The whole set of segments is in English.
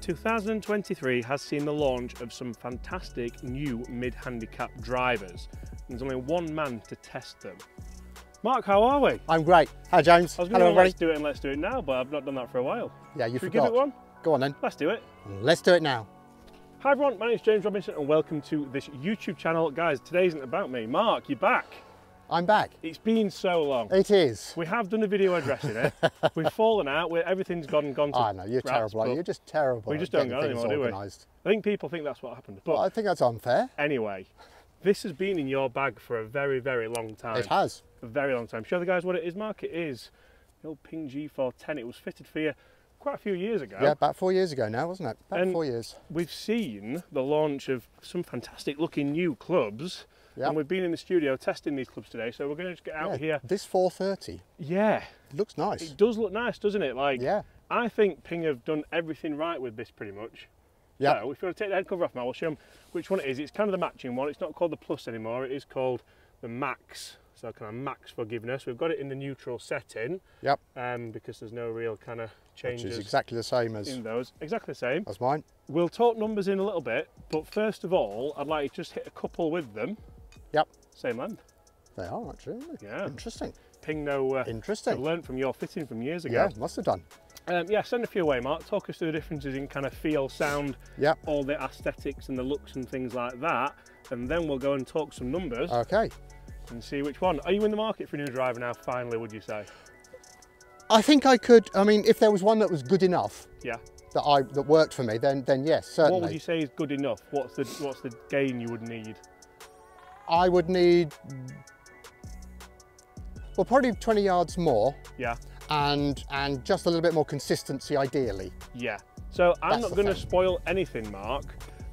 2023 has seen the launch of some fantastic new mid-handicap drivers. There's only one man to test them. Mark, how are we? I'm great. Hi, James. I was Hello, going to everybody. let's do it and let's do it now, but I've not done that for a while. Yeah, you Should forgot. we give it one? Go on then. Let's do it. Let's do it now. Hi everyone, my name is James Robinson and welcome to this YouTube channel. Guys, today isn't about me. Mark, you're back. I'm back. It's been so long. It is. We have done a video addressing it. We've fallen out. Everything's gone to I know, you're rats, terrible. You're just terrible. We just don't go anymore, do we? I think people think that's what happened. But well, I think that's unfair. Anyway, this has been in your bag for a very, very long time. It has. A very long time. Show the guys what it is, Mark. It is the old Ping G410. It was fitted for you quite a few years ago. Yeah, about 4 years ago now, wasn't it? About 4 years. We've seen the launch of some fantastic looking new clubs. Yep. And we've been in the studio testing these clubs today, so we're going to just get out here. This 430. Yeah. It looks nice. It does look nice, doesn't it? Like, yeah. I think Ping have done everything right with this pretty much. Yeah. So if you want to take the head cover off now, I'll show them which one it is. It's kind of the matching one. It's not called the Plus anymore. It is called the Max. So kind of max forgiveness. We've got it in the neutral setting. Yep. Because there's no real kind of changes. Which is exactly the same as in those. Exactly the same. As mine. We'll talk numbers in a little bit, but first of all, I'd like you to just hit a couple with them. Yep. Same length. They are actually, aren't they? Yeah. Interesting. Ping know. Interesting. I've learned from your fitting from years ago. Yeah, must have done. Yeah, send a few away, Mark. Talk us through the differences in kind of feel, sound, yep. all the aesthetics and the looks and things like that, and then we'll go and talk some numbers. Okay. And see which one. Are you in the market for a new driver now, finally, would you say? I think I could, I mean, if there was one that was good enough, yeah, that worked for me, then yes, certainly. What would you say is good enough? What's the gain you would need? I would need, well, probably 20 yards more. Yeah. And just a little bit more consistency, ideally. Yeah. So I'm not going to spoil anything, Mark,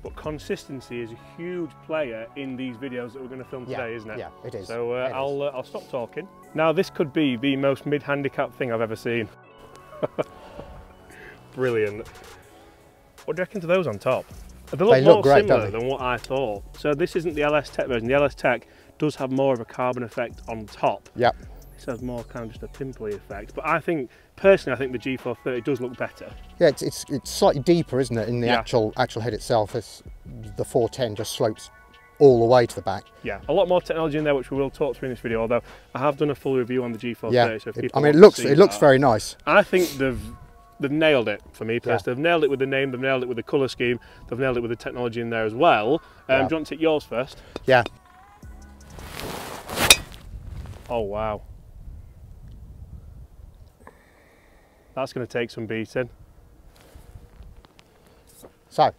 but consistency is a huge player in these videos that we're going to film today, isn't it? Yeah, it is. So I'll stop talking. Now this could be the most mid-handicap thing I've ever seen. Brilliant. What do you reckon to those on top? They look more great, similar than what I thought. So this isn't the LS Tech version. The LS Tech does have more of a carbon effect on top. Yep. This has more kind of just a pimply effect. But I think, personally, I think the G430 does look better. Yeah, it's slightly deeper, isn't it, in the actual head itself. The 410 just slopes all the way to the back. Yeah, a lot more technology in there, which we will talk through in this video, although I have done a full review on the G430. Yeah, so if I mean, it looks very nice. I think they've nailed it for me personally. Yeah. They've nailed it with the name, they've nailed it with the colour scheme, they've nailed it with the technology in there as well. Do you want to take yours first? Yeah. Oh wow. That's going to take some beating. So,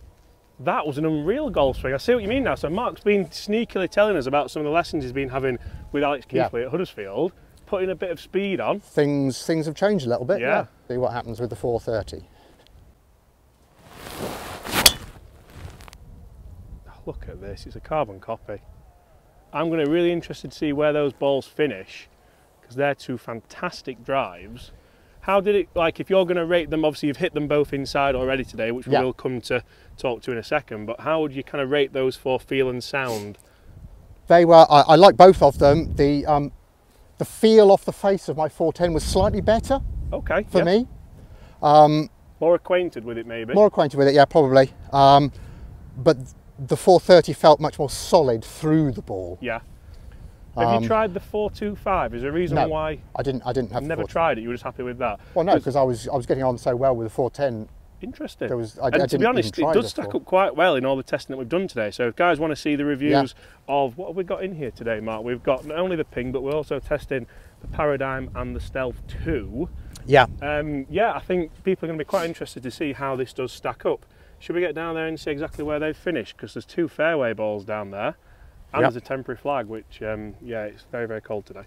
that was an unreal golf swing. I see what you mean now. So Mark's been sneakily telling us about some of the lessons he's been having with Alex Keithley at Huddersfield, putting a bit of speed on. Things have changed a little bit. Yeah. See what happens with the 430. Look at this, it's a carbon copy. I'm going to be really interested to see where those balls finish, because they're two fantastic drives. How did it, like, if you're going to rate them, obviously you've hit them both inside already today, which we will come to talk to in a second, but how would you kind of rate those for feel and sound? They were, I like both of them. The feel off the face of my 410 was slightly better for me. More acquainted with it, maybe? More acquainted with it, yeah, probably. But the 430 felt much more solid through the ball. Yeah. Have you tried the 425? Is there a reason why? I didn't have. Never tried it. You were just happy with that? Well, no, because I was getting on so well with the 410. Interesting. And to be honest, it does stack up quite well in all the testing that we've done today. So if guys want to see the reviews of what have we got in here today, Mark? We've got not only the Ping, but we're also testing the Paradigm and the Stealth 2. Yeah. Yeah, I think people are going to be quite interested to see how this does stack up. Should we get down there and see exactly where they've finished? Because there's two fairway balls down there. And there's a temporary flag, which, yeah, it's very, very cold today.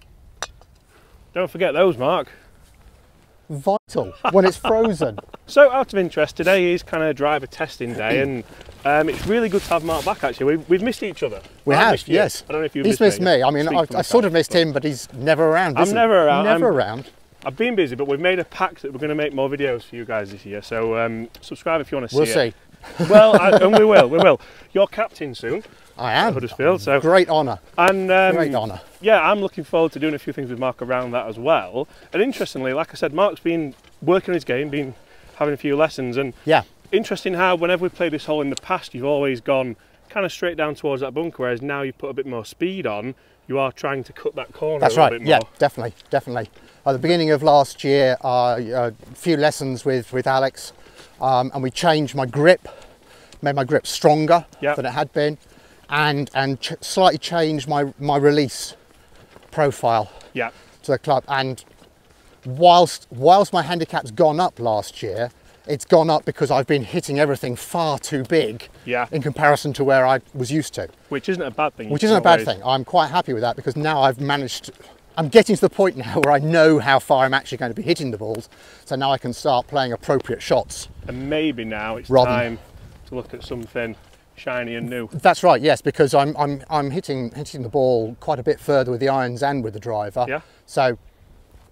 Don't forget those, Mark. Vital, when it's frozen. So, out of interest, today is kind of driver testing day, and it's really good to have Mark back, actually. We've missed each other. We have, yes. I don't know if you've missed me. I mean, I sort of missed him, but he's never around, I'm never around. Never around. I've been busy, but we've made a pact that we're going to make more videos for you guys this year, so subscribe if you want to see it. We'll see. Well, and we will. You're captain soon. I am. Huddersfield, so great honour. And great honour. Yeah, I'm looking forward to doing a few things with Mark around that as well. And interestingly, like I said, Mark's been working on his game, been having a few lessons, and Interesting how whenever we played this hole in the past, you've always gone kind of straight down towards that bunker, whereas now you put a bit more speed on, you are trying to cut that corner a little bit more. Yeah, definitely, definitely. At the beginning of last year, a few lessons with Alex, and we changed my grip, made my grip stronger than it had been, and slightly changed my release profile to the club. And whilst my handicap's gone up last year, it's gone up because I've been hitting everything far too big in comparison to where I was used to. Which isn't a bad thing. Which isn't a bad thing. I'm quite happy with that because now I've managed, I'm getting to the point now where I know how far I'm actually going to be hitting the balls. So now I can start playing appropriate shots. And maybe now it's time to look at something shiny and new. That's right, yes, because I'm hitting the ball quite a bit further with the irons and with the driver. Yeah. So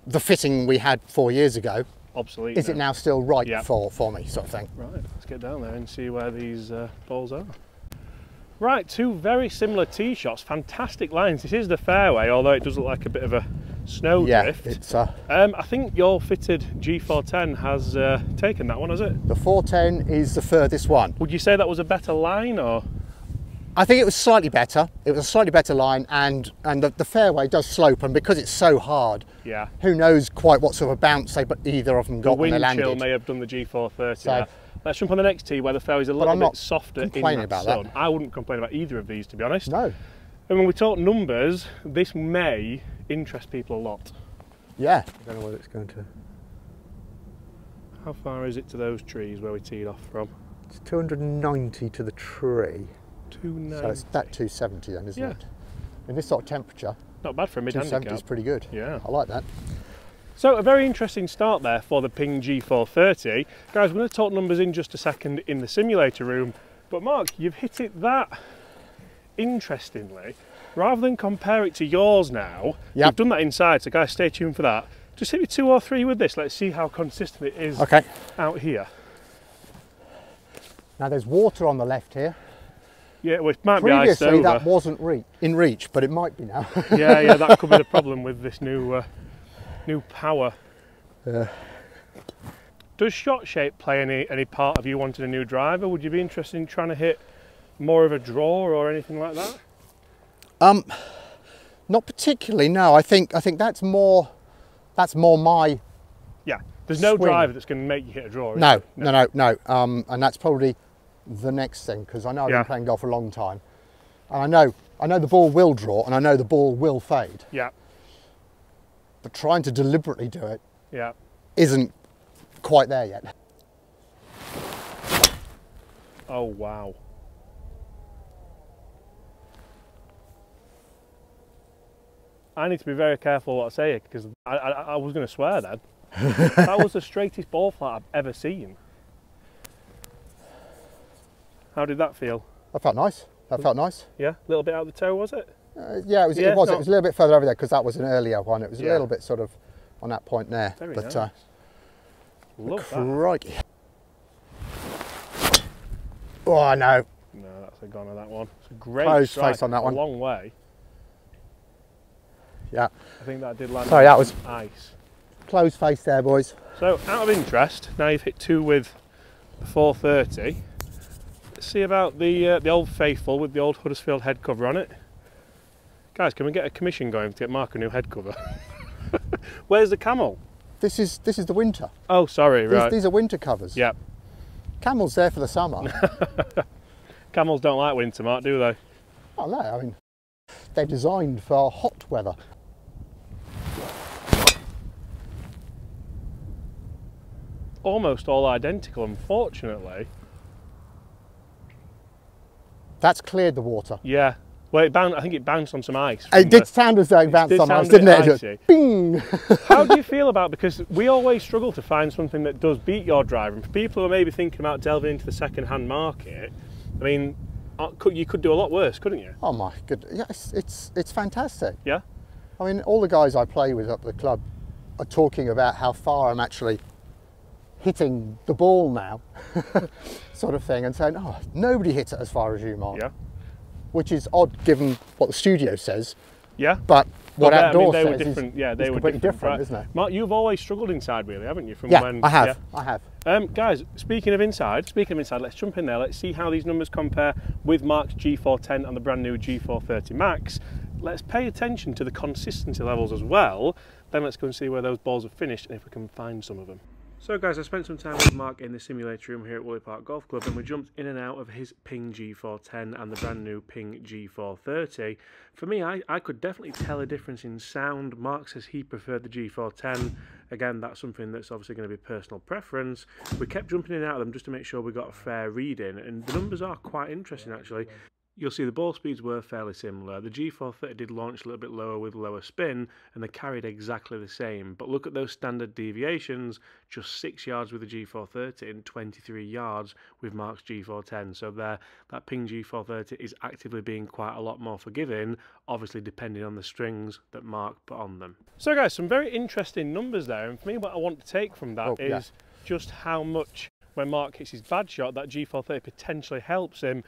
the fitting we had 4 years ago, obsolete. Is it now still right for me, sort of thing? Right, let's get down there and see where these balls are. Right, two very similar tee shots, fantastic lines. This is the fairway, although it does look like a bit of a snowdrift. It's I think your fitted G410 has taken that one, has it? The 410 is the furthest one. Would you say that was a better line, or? I think it was slightly better. It was a slightly better line, and the fairway does slope, and because it's so hard, who knows quite what sort of bounce either of them got when they landed. The wind chill may have done the G430 there. Let's jump on the next tee where the fairway's a little bit softer in that sun. I wouldn't complain about either of these, to be honest. No. And when we talk numbers, this may interest people a lot. Yeah. I don't know whether it's going to... How far is it to those trees where we teed off from? It's 290 to the tree. 290. So it's that 270 then, isn't it? In this sort of temperature. Not bad for a mid-handicap. 270 is pretty good. Yeah. I like that. So a very interesting start there for the Ping G430. Guys, we're going to talk numbers in just a second in the simulator room. But Mark, you've hit it that interestingly. Rather than compare it to yours now, you've done that inside, so guys, stay tuned for that. Just hit me 2 or 3 with this. Let's see how consistent it is out here. Now there's water on the left here. Yeah, well, it might be iced over. Previously that wasn't in reach, but it might be now. yeah, that could be the problem with this new power. Does shot shape play any part of you wanting a new driver? Would you be interested in trying to hit more of a draw or anything like that? Not particularly. No, I think that's more my. Yeah, there's no driver that's going to make you hit a draw. No. And that's probably the next thing, because I know I've been playing golf for a long time, and I know the ball will draw, and I know the ball will fade. Yeah. But trying to deliberately do it isn't quite there yet. Oh wow. I need to be very careful what I say, because I was going to swear then. That was the straightest ball flight I've ever seen. How did that feel? That felt nice. That felt nice. Yeah, a little bit out of the toe, was it? Yeah, it was. It was a little bit further over there because that was an earlier one. It was a little bit sort of on that point there. Very nice. Love crikey. Oh no. No, that's a goner, that one. It's a great close strike. face on that one. A long way. Yeah. I think that did land. Sorry, that was ice. Close face there, boys. So, out of interest, now you've hit 2 with the 430. Let's see about the old faithful with the old Huddersfield head cover on it. Guys, can we get a commission going to get Mark a new head cover? Where's the camel? This is the winter. Oh, sorry, right. These are winter covers. Yep. Camel's there for the summer. Camels don't like winter, Mark, do they? Oh no, I mean, they're designed for hot weather. Almost all identical, unfortunately. That's cleared the water. Yeah. Well, I think it bounced on some ice. It did sound as though it bounced on ice, didn't it? Just bing! How do you feel about, because we always struggle to find something that does beat your driver, and for people who are maybe thinking about delving into the second-hand market, I mean, you could do a lot worse, couldn't you? Oh my goodness, yeah, it's fantastic. Yeah? I mean, all the guys I play with up at the club are talking about how far I'm actually hitting the ball now, sort of thing, and saying, oh, nobody hits it as far as you, Mark. Yeah. Which is odd given what the studio says. Yeah. But what outdoors they were says different. is, yeah, they were completely different, isn't it? Mark, you've always struggled inside, really, haven't you? From yeah, when, I have. I have. Guys, speaking of inside, let's jump in there. Let's see how these numbers compare with Mark's G410 and the brand new G430 Max. Let's pay attention to the consistency levels as well. Then let's go and see where those balls have finished and if we can find some of them. So guys, I spent some time with Mark in the simulator room here at Woolley Park Golf Club, and we jumped in and out of his Ping G410 and the brand new Ping G430. For me, I could definitely tell a difference in sound. Mark says he preferred the G410. Again, that's something that's obviously going to be personal preference. We kept jumping in and out of them just to make sure we got a fair reading, and the numbers are quite interesting actually. You'll see the ball speeds were fairly similar. The G430 did launch a little bit lower with lower spin, and they carried exactly the same. But look at those standard deviations, just 6 yards with the G430 and 23 yards with Mark's G410. So there, that Ping G430 is actively being quite a lot more forgiving, obviously depending on the strings that Mark put on them. So guys, some very interesting numbers there, and for me what I want to take from that is just how much, when Mark hits his bad shot, that G430 potentially helps him.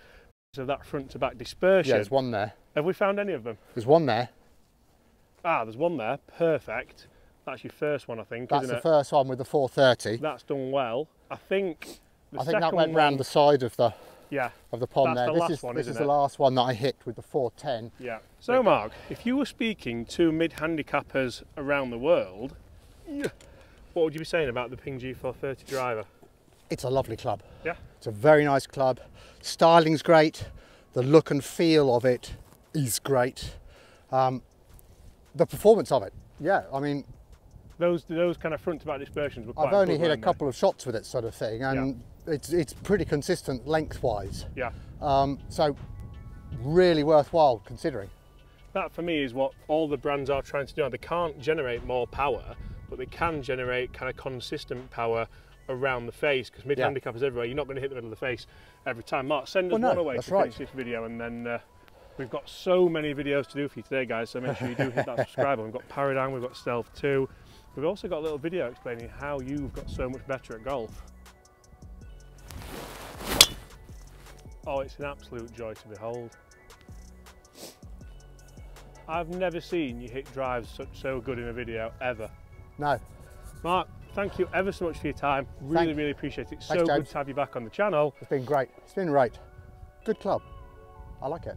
So that front to back dispersion. Yeah, there's one there. Have we found any of them? There's one there. Ah, there's one there. Perfect. That's your first one, I think. That's the first one with the 430. That's done well. I think that went round the side of the pond there. This is the last one that I hit with the 410. Yeah. So Mark, if you were speaking to mid-handicappers around the world, what would you be saying about the Ping G430 driver? It's a lovely club. Yeah. It's a very nice club. Styling's great. The look and feel of it is great. The performance of it, yeah, I mean, those kind of front to back dispersions were quite I've only good, hit a couple of shots with it, sort of thing, and it's pretty consistent lengthwise. Yeah. So really worthwhile considering. That for me is what all the brands are trying to do. They can't generate more power, but they can generate kind of consistent power around the face, because mid-handicappers everywhere, you're not going to hit the middle of the face every time. Mark, send us one away to finish this video, and then we've got so many videos to do for you today, guys, so make sure you do hit that subscribe button. We've got Paradigm, we've got Stealth 2, we've also got a little video explaining how you've got so much better at golf. Oh, it's an absolute joy to behold. I've never seen you hit drives so good in a video, ever. No. Mark, thank you ever so much for your time. Really appreciate it. It's so good to have you back on the channel. It's been great. It's been great. Good club. I like it.